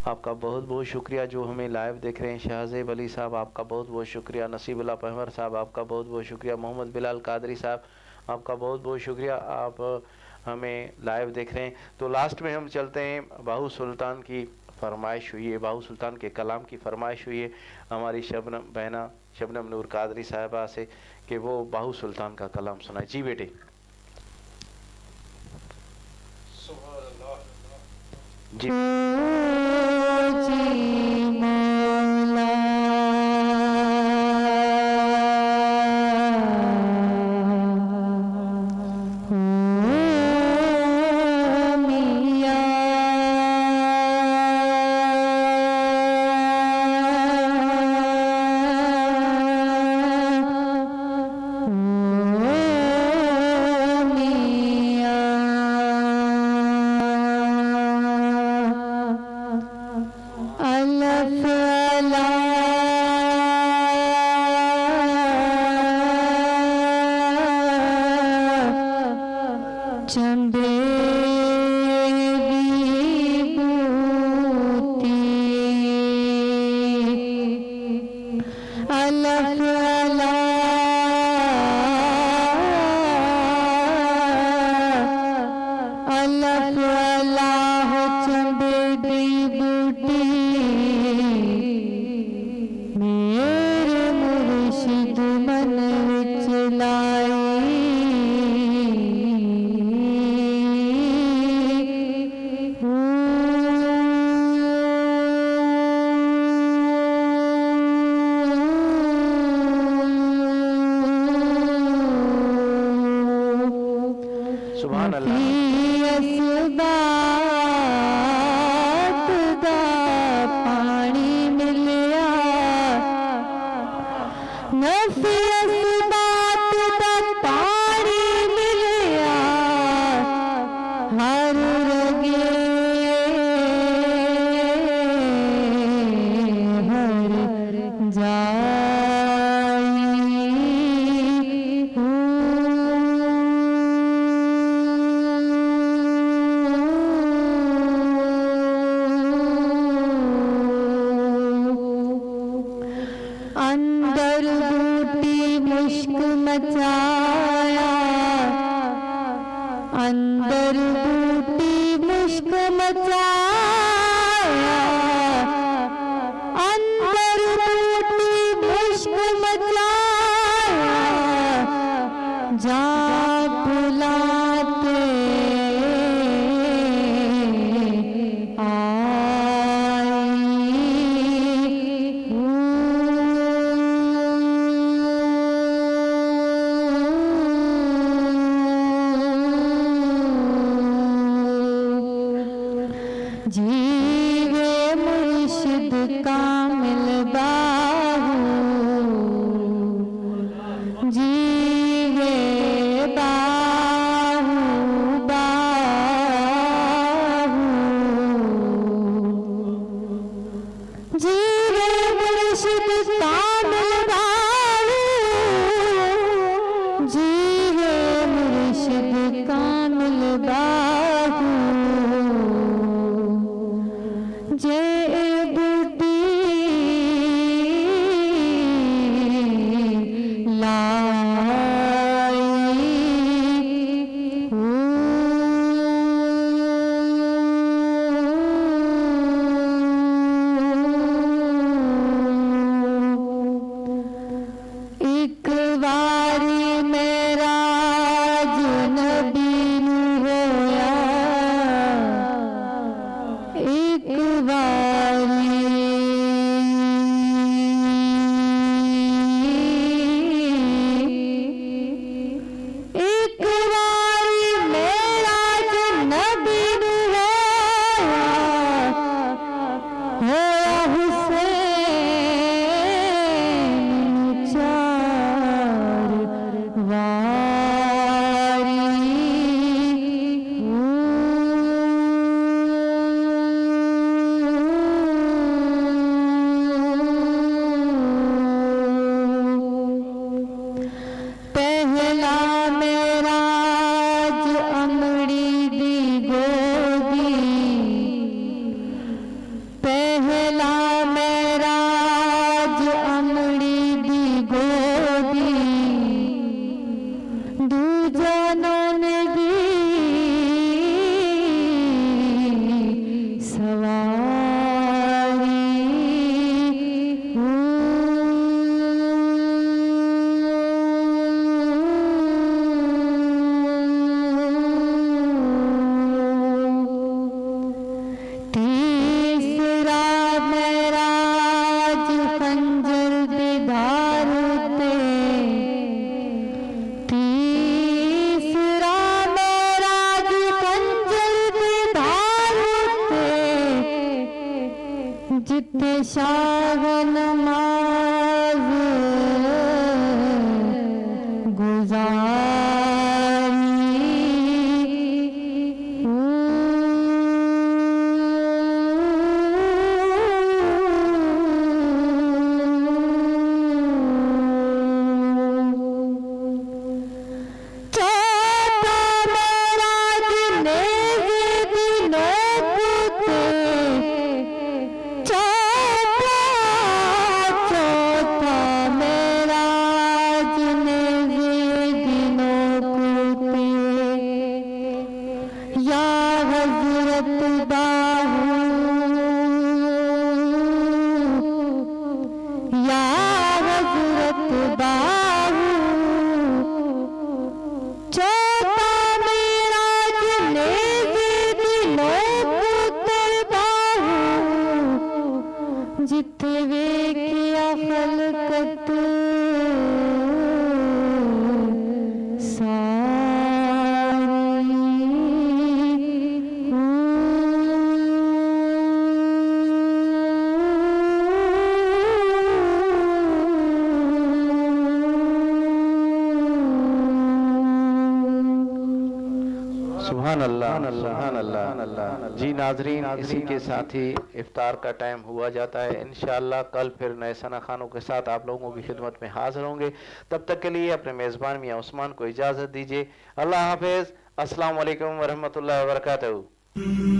आपका बहुत बहुत शुक्रिया जो हमें लाइव देख रहे हैं। शाहजेब अली साहब आपका बहुत बहुत शुक्रिया। नसीबुल्लाह पहवर साहब आपका बहुत बहुत शुक्रिया। मोहम्मद बिलाल कादरी साहब आपका बहुत बहुत शुक्रिया, आप हमें लाइव देख रहे हैं। तो लास्ट में हम चलते हैं, बाहू सुल्तान की फरमाइश हुई है, बाहू सुल्तान के कलाम की फरमाइश हुई है हमारी शबनम बहना शबनम नूर कादरी साहिबा से कि वो बाहू सुल्तान का कलाम सुनाए। जी बेटे। जी पे जिते शाह नमाज जी नाजरीन, इसी के साथ ही इफ्तार का टाइम हुआ जाता है। इंशाअल्लाह कल फिर नए सना खानों के साथ आप लोगों की खिदमत में हाजिर होंगे। तब तक के लिए अपने मेज़बान मियां उस्मान को इजाज़त दीजिए। अल्लाह हाफिज़। अस्सलाम वालेकुम वरहमतुल्लाहि वबरकातुहू।